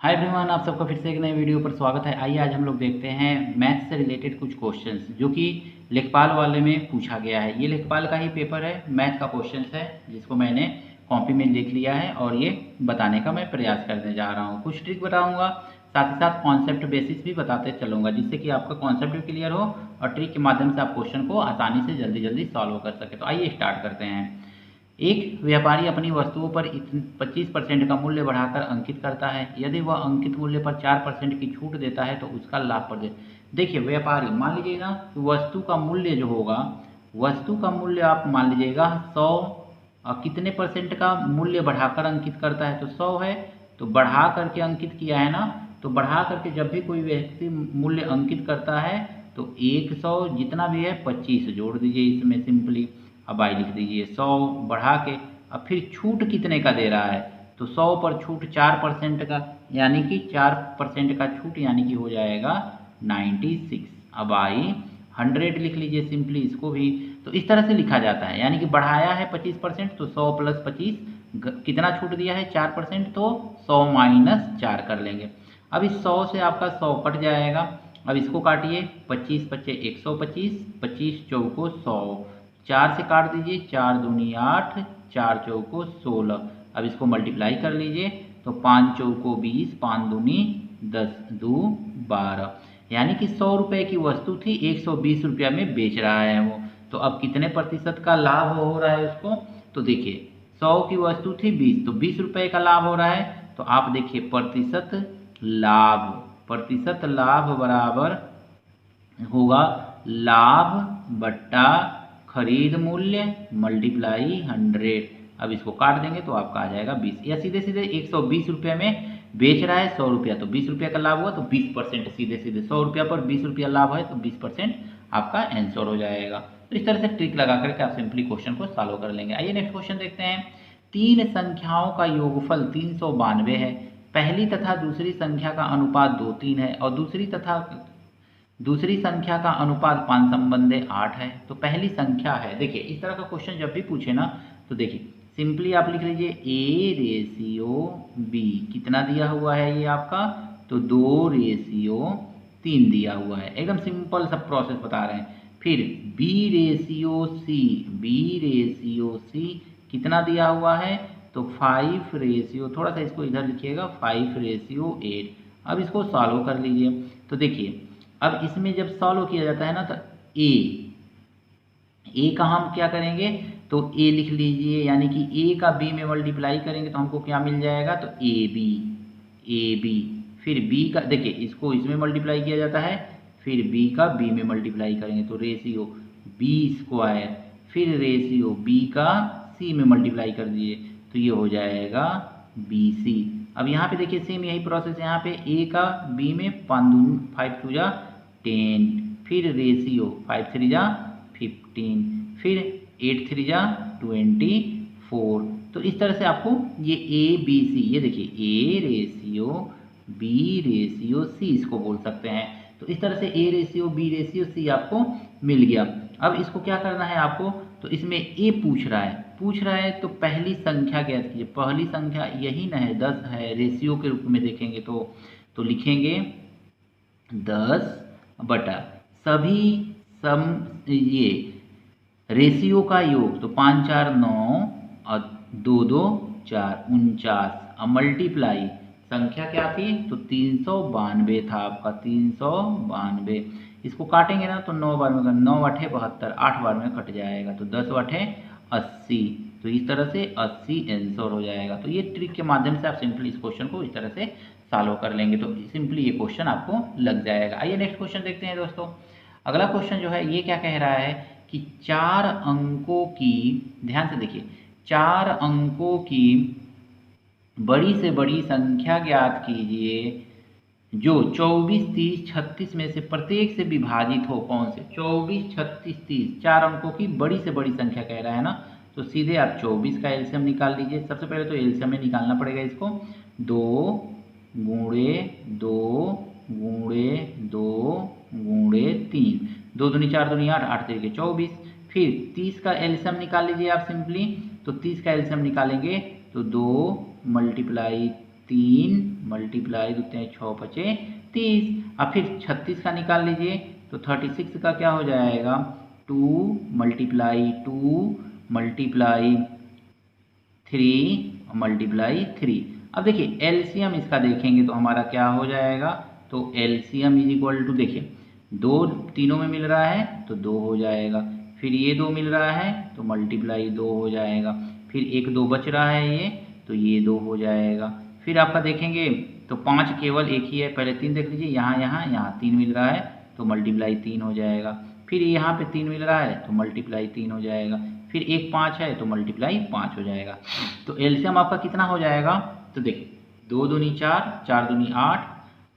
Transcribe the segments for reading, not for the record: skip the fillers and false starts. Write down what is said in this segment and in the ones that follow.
Hi everyone, आप सबका फिर से एक नए वीडियो पर स्वागत है। आइए आज हम लोग देखते हैं मैथ से रिलेटेड कुछ क्वेश्चंस जो कि लेखपाल वाले में पूछा गया है। ये लेखपाल का ही पेपर है, मैथ का क्वेश्चंस है जिसको मैंने कॉपी में लिख लिया है और ये बताने का मैं प्रयास करने जा रहा हूँ। कुछ ट्रिक बताऊँगा, साथ ही साथ कॉन्सेप्ट बेसिस भी बताते चलूँगा जिससे कि आपका कॉन्सेप्ट भी क्लियर हो और ट्रिक के माध्यम से आप क्वेश्चन को आसानी से जल्दी जल्दी सॉल्व कर सकें। तो आइए स्टार्ट करते हैं। एक व्यापारी अपनी वस्तुओं पर 25% का मूल्य बढ़ाकर अंकित करता है। यदि वह अंकित मूल्य पर 4% की छूट देता है तो उसका लाभ पर देखिए व्यापारी, मान लीजिएगा कि वस्तु का मूल्य जो होगा, वस्तु का मूल्य आप मान लीजिएगा 100 कितने परसेंट का मूल्य बढ़ाकर अंकित करता है तो 100 है। तो बढ़ा करके अंकित किया है ना, तो बढ़ा करके जब भी कोई व्यक्ति मूल्य अंकित करता है तो 100 जितना भी है 25 जोड़ दीजिए इसमें सिंपली। अब आई लिख दीजिए 100 बढ़ा के, अब फिर छूट कितने का दे रहा है तो 100 पर छूट 4% का, यानी कि 4% का छूट यानी कि हो जाएगा 96। अब आई 100 लिख लीजिए सिंपली इसको भी। तो इस तरह से लिखा जाता है, यानी कि बढ़ाया है 25% तो 100 + 25 कितना छूट दिया है 4%, तो 100 - 4 कर लेंगे। अब इस 100 से आपका 100 कट जाएगा। अब इसको काटिए, 25 × 5 = 125, 25 चौको 100, 4 से काट दीजिए, 4 दूनी 8, 4 चौको 16। अब इसको मल्टीप्लाई कर लीजिए तो 5 चौको 20, 5 दूनी 10, 2 12, यानी कि 100 रुपये की वस्तु थी 120 रुपया में बेच रहा है वो। तो अब कितने प्रतिशत का लाभ हो रहा है उसको, तो देखिए 100 की वस्तु थी 20, तो 20 रुपये का लाभ हो रहा है। तो आप देखिए प्रतिशत लाभ, प्रतिशत लाभ बराबर होगा लाभ बट्टा खरीद मूल्य मल्टीप्लाई 100। अब इसको काट देंगे तो आपका आ जाएगा 20, या सीधे सीधे 120 रुपये में बेच रहा है 100 रुपया, तो 20 रुपये का लाभ हुआ तो 20%, सीधे सीधे 100 रुपया पर 20 रुपया लाभ है तो 20% आपका आंसर हो जाएगा। तो इस तरह से ट्रिक लगा करके आप सिंपली क्वेश्चन को सॉल्व कर लेंगे। आइए नेक्स्ट क्वेश्चन देखते हैं। तीन संख्याओं का योगफल 392 है। पहली तथा दूसरी संख्या का अनुपात 2:3 है और दूसरी संख्या का अनुपात 5:8 है। तो पहली संख्या है, देखिए इस तरह का क्वेश्चन जब भी पूछे ना तो देखिए सिंपली आप लिख लीजिए A/B, कितना दिया हुआ है ये आपका, तो 2/3 दिया हुआ है। एकदम सिंपल सब प्रोसेस बता रहे हैं। फिर B/C कितना दिया हुआ है, तो 5 थोड़ा सा इसको इधर लिखिएगा 5/8। अब इसको सॉल्व कर लीजिए। तो देखिए अब इसमें जब सॉल्व किया जाता है ना तो ए का हम क्या करेंगे, तो ए लिख लीजिए, यानी कि ए का बी में मल्टीप्लाई करेंगे तो हमको क्या मिल जाएगा, तो ए बी। फिर बी का देखिए इसको इसमें मल्टीप्लाई किया जाता है, फिर बी का बी में मल्टीप्लाई करेंगे तो रेशियो B², फिर रेशियो बी का सी में मल्टीप्लाई कर दीजिए तो ये हो जाएगा BC। अब यहाँ पे देखिए सेम यही प्रोसेस, यहाँ पे ए का बी में 5 2 जा 10, फिर रेशियो 5 3 जा 15, फिर 8 3 जा 24। तो इस तरह से आपको ये ABC, ये देखिए A/B/C इसको बोल सकते हैं। तो इस तरह से A/B/C आपको मिल गया। अब इसको क्या करना है आपको, तो इसमें ए पूछ रहा है तो पहली संख्या ज्ञात कीजिए। पहली संख्या यही ना है 10 है, रेशियो के रूप में देखेंगे तो लिखेंगे 10 बटा सभी सम ये रेशियो का योग, तो 5 4 9 और 2 2 4 49। अब मल्टीप्लाई संख्या क्या थी, तो 392 था आपका, 392। इसको काटेंगे ना तो 9 बार में 9 × 8 = 72, 8 बार में कट जाएगा तो 10 × 8 = 80। तो इस तरह से 80 आंसर हो जाएगा। तो ये ट्रिक के माध्यम से आप सिंपली इस क्वेश्चन को इस तरह से सॉल्व कर लेंगे तो सिंपली ये क्वेश्चन आपको लग जाएगा। आइए नेक्स्ट क्वेश्चन देखते हैं दोस्तों। अगला क्वेश्चन जो है ये क्या कह रहा है कि 4 अंकों की, ध्यान से देखिए, 4 अंकों की बड़ी से बड़ी संख्या ज्ञात कीजिए जो 24 30 36 में से प्रत्येक से विभाजित हो। कौन से, 24 36 30, 4 अंकों की बड़ी से बड़ी संख्या कह रहा है ना, तो सीधे आप 24 का एलसीएम निकाल लीजिए। सबसे पहले तो एलसीएम में निकालना पड़ेगा इसको, 2 × 2 × 2 × 3, 2 दूनी 4 दूनी 8, 8 3 24। फिर 30 का एलसीएम निकाल लीजिए आप सिंपली, तो 30 का एलसीएम निकालेंगे तो 2 × 3 मल्टीप्लाई 2 6 5 30। अब फिर 36 का निकाल लीजिए तो 36 का क्या हो जाएगा 2 मल्टीप्लाई 2 मल्टीप्लाई 3 मल्टीप्लाई 3। अब देखिए एलसीएम इसका देखेंगे तो हमारा क्या हो जाएगा, तो एलसीएम इज इक्वल टू देखिए 2 तीनों में मिल रहा है तो 2 हो जाएगा, फिर ये 2 मिल रहा है तो मल्टीप्लाई 2 हो जाएगा, फिर एक 2 बच रहा है ये तो ये 2 हो जाएगा। फिर आपका देखेंगे तो 5 केवल एक ही है, पहले 3 देख लीजिए, यहाँ 3 मिल रहा है तो मल्टीप्लाई 3 हो जाएगा, फिर यहाँ पे 3 मिल रहा है तो मल्टीप्लाई 3 हो जाएगा, फिर एक 5 है तो मल्टीप्लाई 5 हो जाएगा। तो एलसीएम आपका कितना हो जाएगा, तो देखिए 2 दूनी 4, 4 दूनी 8,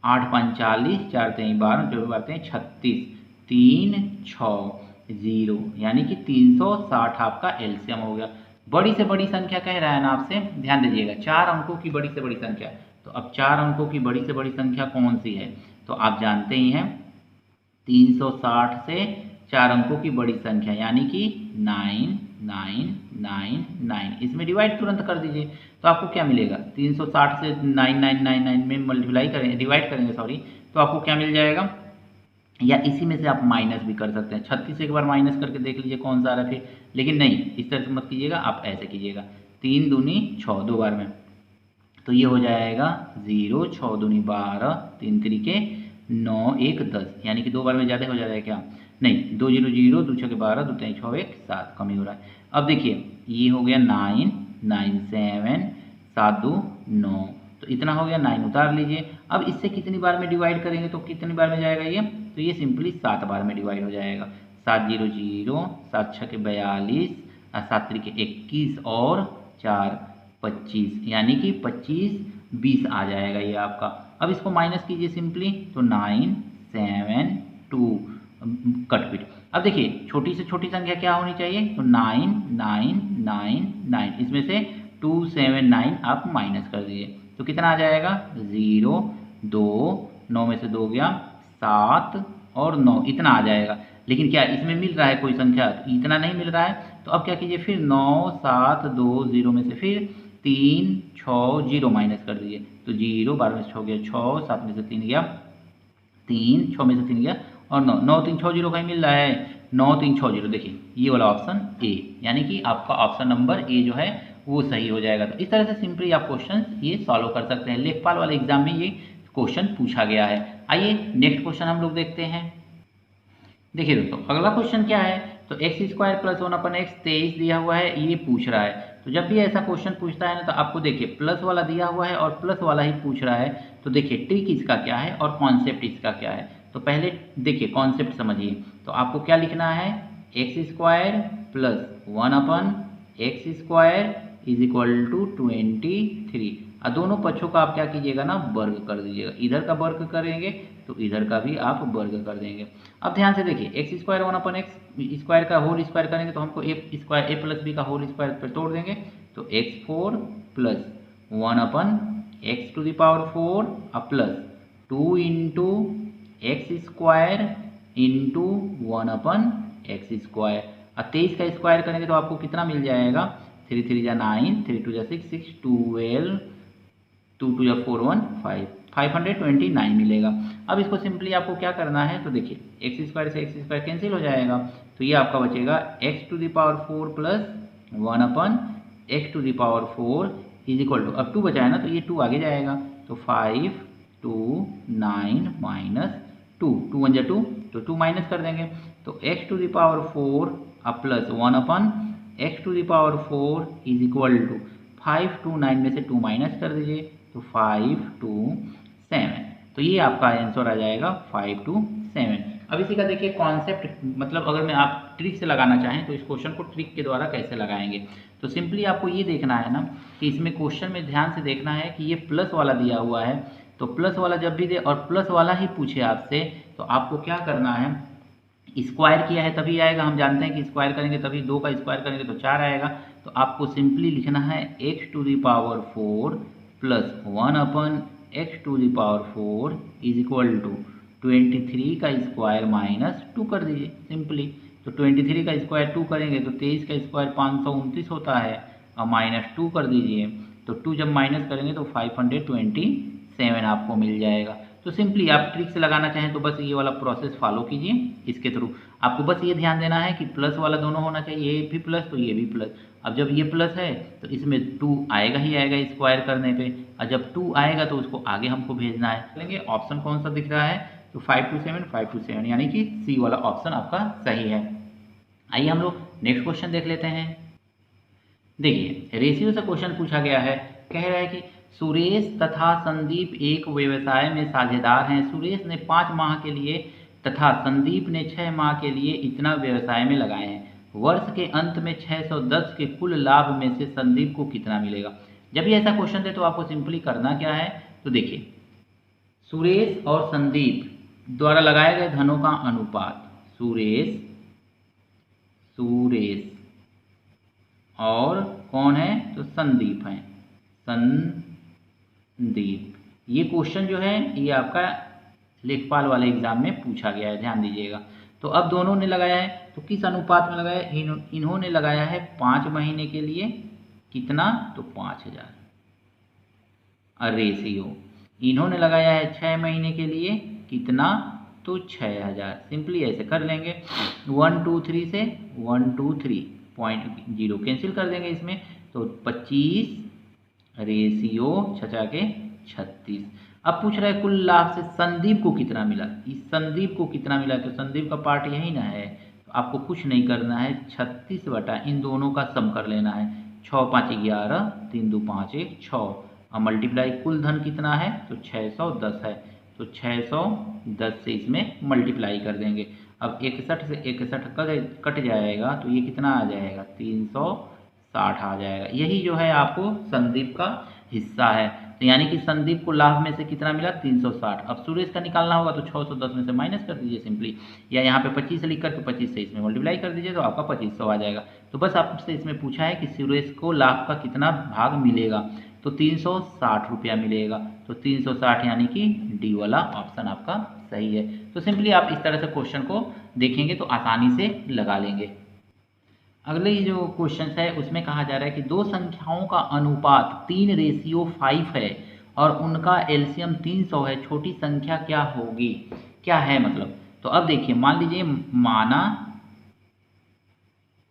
8 5 40, 4 3 12, 4 12 36, 3 6 0 यानी कि 360 आपका एलसीएम हो गया। बड़ी से बड़ी संख्या कह रहा है ना आपसे, ध्यान दीजिएगा 4 अंकों की बड़ी से बड़ी संख्या। तो अब 4 अंकों की बड़ी से बड़ी संख्या कौन सी है, तो आप जानते ही हैं 360 से 4 अंकों की बड़ी संख्या यानी कि 9999। इसमें डिवाइड तुरंत कर दीजिए तो आपको क्या मिलेगा, 360 से 9999 में मल्टीप्लाई करेंगे, डिवाइड करेंगे सॉरी, तो आपको क्या मिल जाएगा, या इसी में से आप माइनस भी कर सकते हैं। 36 एक बार माइनस करके देख लीजिए कौन सा आ रहा है, फिर लेकिन नहीं इस तरह से मत कीजिएगा, आप ऐसे कीजिएगा 3 दूनी 6 दो बार में, तो ये हो जाएगा 0, 6 दूनी 12, 3 3 9 1 10 यानी कि 2 बार में ज़्यादा हो जा रहा है क्या, नहीं 2 0 0, 2 6 12, 2 3 6 1 7 कमी हो रहा है। अब देखिए ये हो गया 9 9 7 7 2 9, तो इतना हो गया 9 उतार लीजिए। अब इससे कितनी बार में डिवाइड करेंगे तो कितनी बार में जाएगा ये, तो ये सिंपली 7 बार में डिवाइड हो जाएगा। 7 0 0, 7 6 42, 7 3 21 और 4 25 यानी कि 25 20 आ जाएगा ये आपका। अब इसको माइनस कीजिए सिंपली तो 9 7 2 कट पिट। अब देखिए छोटी से छोटी संख्या क्या होनी चाहिए, तो 9 9 9 9, इसमें से 2 7 9 आप माइनस कर दीजिए तो कितना आ जाएगा 0 2, 9 में से 2 गया 7 और 9 इतना आ जाएगा। लेकिन क्या इसमें मिल रहा है कोई संख्या, तो इतना नहीं मिल रहा है, तो अब क्या कीजिए फिर 9 7 2 0 में से फिर 3 6 0 माइनस कर दीजिए तो 0 12 में से 6 गया 6, 7 में से 3 गया 3, 6 में से 3 गया और 9 9 3 6 0 कहीं मिल रहा है 9 3 6 0, देखिए ये वाला ऑप्शन ए, यानी कि आपका ऑप्शन नंबर ए जो है वो सही हो जाएगा। तो इस तरह से सिंपली आप क्वेश्चन ये सॉल्व कर सकते हैं। लेखपाल वाले एग्जाम में ये क्वेश्चन पूछा गया है। आइए नेक्स्ट क्वेश्चन हम लोग देखते हैं। देखिए दोस्तों अगला क्वेश्चन क्या है, तो x² + 1/x 23 दिया हुआ है, ये पूछ रहा है। तो जब भी ऐसा क्वेश्चन पूछता है ना तो आपको देखिए प्लस वाला दिया हुआ है और प्लस वाला ही पूछ रहा है, तो देखिए ट्रिक इसका क्या है और कॉन्सेप्ट इसका क्या है। तो पहले देखिए कॉन्सेप्ट समझिए, तो आपको क्या लिखना है, x² + 1/x² = 23, और दोनों पक्षों का आप क्या कीजिएगा ना वर्ग कर दीजिएगा, इधर का वर्ग करेंगे तो इधर का भी आप वर्ग कर देंगे। अब ध्यान से देखिए x² 1/x² का होल स्क्वायर करेंगे तो हमको a + b का होल स्क्वायर पर तोड़ देंगे तो x4 + 1/x⁴ plus 2 × x² × 1/x², और 23 का स्क्वायर करेंगे तो आपको कितना मिल जाएगा, 3 3 जा 9, 3 2 जा 6 6 12, 2 2 जा 4 1 5, 529 मिलेगा। अब इसको सिंपली आपको क्या करना है, तो देखिए x² से x² कैंसिल हो जाएगा तो ये आपका बचेगा x⁴ + 1/x⁴ = अब 2 बचा है ना तो ये 2 आगे जाएगा तो 5 2 9 -2, 2 1 जा 2 तो 2 माइनस कर देंगे तो x⁴ + 1/x⁴ = 5 2 9 में से 2 माइनस कर दीजिए तो 5 2 7, तो ये आपका आंसर आ जाएगा 5 2 7। अब इसी का देखिए कॉन्सेप्ट, मतलब अगर मैं आप ट्रिक से लगाना चाहें तो इस क्वेश्चन को ट्रिक के द्वारा कैसे लगाएंगे, तो सिंपली आपको ये देखना है ना कि इसमें क्वेश्चन में ध्यान से देखना है कि ये प्लस वाला दिया हुआ है, तो प्लस वाला जब भी दे और प्लस वाला ही पूछे आपसे तो आपको क्या करना है, स्क्वायर किया है तभी आएगा, हम जानते हैं कि स्क्वायर करेंगे तभी, 2 का स्क्वायर करेंगे तो 4 आएगा। तो आपको सिंपली लिखना है x⁴ + 1/x⁴ = 23 का स्क्वायर -2 कर दीजिए सिंपली। तो 23 का स्क्वायर 2 करेंगे तो 23 का स्क्वायर 529 होता है और -2 कर दीजिए तो 2 जब माइनस करेंगे तो 527 7 आपको मिल जाएगा। तो सिंपली आप ट्रिक्स लगाना चाहें तो बस ये वाला प्रोसेस फॉलो कीजिए। इसके थ्रू आपको बस ये ध्यान देना है कि प्लस वाला दोनों होना चाहिए, ये भी प्लस तो ये भी प्लस। अब जब ये प्लस है तो इसमें 2 आएगा ही आएगा स्क्वायर करने पे, और जब 2 आएगा तो उसको आगे हमको भेजना है। चलेंगे ऑप्शन कौन सा दिख रहा है, तो 5 to 7 5 to 7, यानी कि सी वाला ऑप्शन आपका सही है। आइए हम लोग नेक्स्ट क्वेश्चन देख लेते हैं। देखिए रेशियो से क्वेश्चन पूछा गया है, कह रहा है कि सुरेश तथा संदीप एक व्यवसाय में साझेदार हैं। सुरेश ने 5 माह के लिए तथा संदीप ने 6 माह के लिए इतना व्यवसाय में लगाए हैं। वर्ष के अंत में 610 के कुल लाभ में से संदीप को कितना मिलेगा। जब भी ऐसा क्वेश्चन दे तो आपको सिंपली करना क्या है, तो देखिए सुरेश और संदीप द्वारा लगाए गए धनों का अनुपात, सुरेश और कौन है, तो संदीप है, संदीप। ये क्वेश्चन जो है ये आपका लेखपाल वाले एग्जाम में पूछा गया है, ध्यान दीजिएगा। तो अब दोनों ने लगाया है, तो किस अनुपात में लगाया है, इन्होंने लगाया है 5 महीने के लिए कितना, तो 5000, और रेशियो इन्होंने लगाया है 6 महीने के लिए कितना, तो 6000। सिंपली ऐसे कर लेंगे, 1 2 3 से 1 2 3.0 कैंसिल कर देंगे इसमें, तो 25 रेशियो 6 के 36। अब पूछ रहा है कुल लाभ से संदीप को कितना मिला। इस संदीप को कितना मिला, तो संदीप का पार्ट यही ना है, तो आपको कुछ नहीं करना है, 36 बटा इन दोनों का सम कर लेना है, 6 5 11 3 2 5 1 6, और मल्टीप्लाई कुल धन कितना है, तो 610 है, तो 610 से इसमें मल्टीप्लाई कर देंगे। अब 61 से 61 कट जाएगा तो ये कितना आ जाएगा, 360 आ जाएगा। यही जो है आपको संदीप का हिस्सा है, तो यानी कि संदीप को लाभ में से कितना मिला, 360। अब सुरेश का निकालना होगा तो 610 में से माइनस कर दीजिए सिंपली, या यहाँ पे 25 लिख करके 25 से इसमें मल्टीप्लाई कर दीजिए तो आपका 2500 आ जाएगा। तो बस आपसे इसमें पूछा है कि सुरेश को लाभ का कितना भाग मिलेगा, तो 360 रुपया मिलेगा, तो 360 यानी कि डी वाला ऑप्शन आपका सही है। तो सिंपली आप इस तरह से क्वेश्चन को देखेंगे तो आसानी से लगा लेंगे। अगले जो क्वेश्चन है उसमें कहा जा रहा है कि दो संख्याओं का अनुपात 3:5 है और उनका एलसीएम 300 है, छोटी संख्या क्या होगी, क्या है मतलब। तो अब देखिए मान लीजिए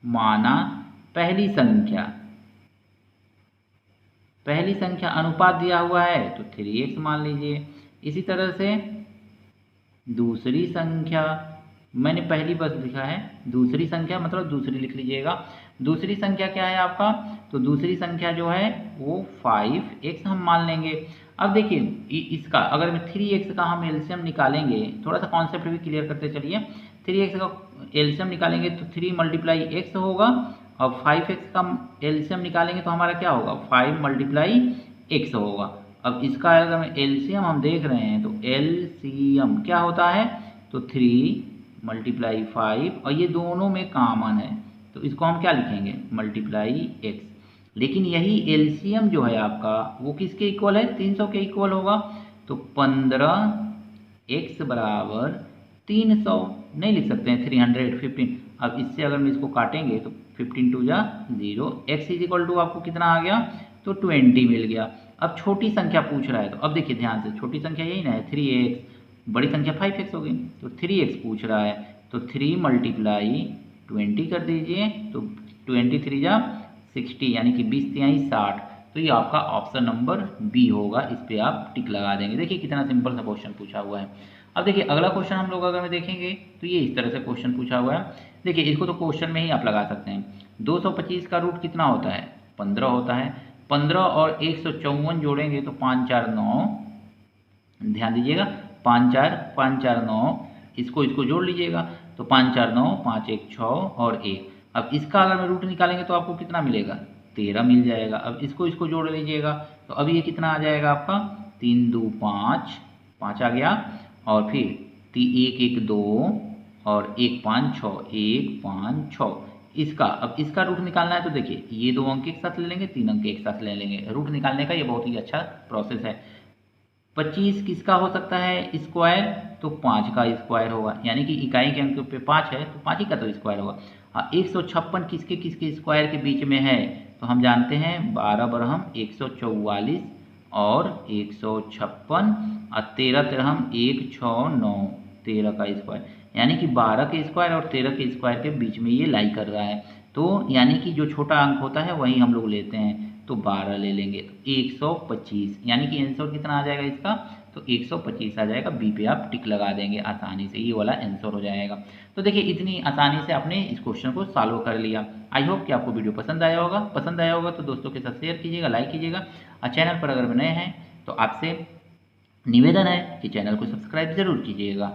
माना पहली संख्या अनुपात दिया हुआ है तो 3x मान लीजिए। इसी तरह से दूसरी संख्या, मैंने पहली बस लिखा है, दूसरी संख्या मतलब दूसरी लिख लीजिएगा। दूसरी संख्या क्या है आपका, तो दूसरी संख्या जो है वो 5x हम मान लेंगे। अब देखिए इसका अगर 3x का हम एलसीएम निकालेंगे, थोड़ा सा कॉन्सेप्ट भी क्लियर करते चलिए। 3x का एलसीएम निकालेंगे तो 3 मल्टीप्लाई x होगा, और 5x का एलसीएम निकालेंगे तो हमारा क्या होगा, 5 मल्टीप्लाई x होगा। अब इसका अगर एलसीएम हम देख रहे हैं तो एलसीएम क्या होता है, तो 3 मल्टीप्लाई 5, और ये दोनों में कॉमन है तो इसको हम क्या लिखेंगे, मल्टीप्लाई x। लेकिन यही एलसीएम जो है आपका वो किसके इक्वल है, 300 के इक्वल होगा। तो 15x बराबर 300 नहीं लिख सकते हैं, 315। अब इससे अगर हम इसको काटेंगे तो 15 2 जा 0, x इज इक्वल टू आपको कितना आ गया, तो 20 मिल गया। अब छोटी संख्या पूछ रहा है तो अब देखिए ध्यान से, छोटी संख्या यही ना है 3x, बड़ी संख्या 5x हो गई, तो 3x पूछ रहा है तो 3 मल्टीप्लाई 20 कर दीजिए, तो 23 जा 60 यानी कि 20 तिहाई 60। तो ये आपका ऑप्शन नंबर बी होगा, इस पर आप टिक लगा देंगे। देखिए कितना सिंपल सा क्वेश्चन पूछा हुआ है। अब देखिए अगला क्वेश्चन हम लोग अगर देखेंगे तो ये इस तरह से क्वेश्चन पूछा हुआ है। देखिए इसको तो क्वेश्चन में ही आप लगा सकते हैं। 225 का रूट कितना होता है, 15 होता है। 15 और 154 जोड़ेंगे तो 5 4 9, ध्यान दीजिएगा 5 4 9, इसको जोड़ लीजिएगा तो 5 4 9 5 1 6 और 1। अब इसका अगर मैं रूट निकालेंगे तो आपको कितना मिलेगा, 13 मिल जाएगा। अब इसको जोड़ लीजिएगा तो अब ये कितना आ जाएगा आपका, 3 2 5, 5 आ गया, और फिर 1 1 2 और 1 5 6, 1 5 6। इसका अब इसका रूट निकालना है तो देखिए ये 2 अंक एक साथ ले लेंगे, 3 अंक एक साथ ले लेंगे। रूट निकालने का ये बहुत ही अच्छा प्रोसेस है। 25 किसका हो सकता है स्क्वायर, तो 5 का स्क्वायर होगा, यानी कि इकाई के अंक पे 5 है तो 5 ही का तो स्क्वायर होगा। 156 किसके स्क्वायर के बीच में है, तो हम जानते हैं 12 बरहम 144 और 156 और 13 तिरहम 169, 13 का स्क्वायर, यानी कि 12 के स्क्वायर और 13 के स्क्वायर के बीच में ये लाई कर रहा है। तो यानी कि जो छोटा अंक होता है वही हम लोग लेते हैं, तो 12 ले लेंगे, तो 125, यानी कि आंसर कितना आ जाएगा इसका, तो 125 आ जाएगा। बी पे आप टिक लगा देंगे आसानी से, ये वाला आंसर हो जाएगा। तो देखिए इतनी आसानी से आपने इस क्वेश्चन को सॉल्व कर लिया। आई होप कि आपको वीडियो पसंद आया होगा तो दोस्तों के साथ शेयर कीजिएगा, लाइक कीजिएगा, और चैनल पर अगर नए हैं तो आपसे निवेदन है कि चैनल को सब्सक्राइब जरूर कीजिएगा।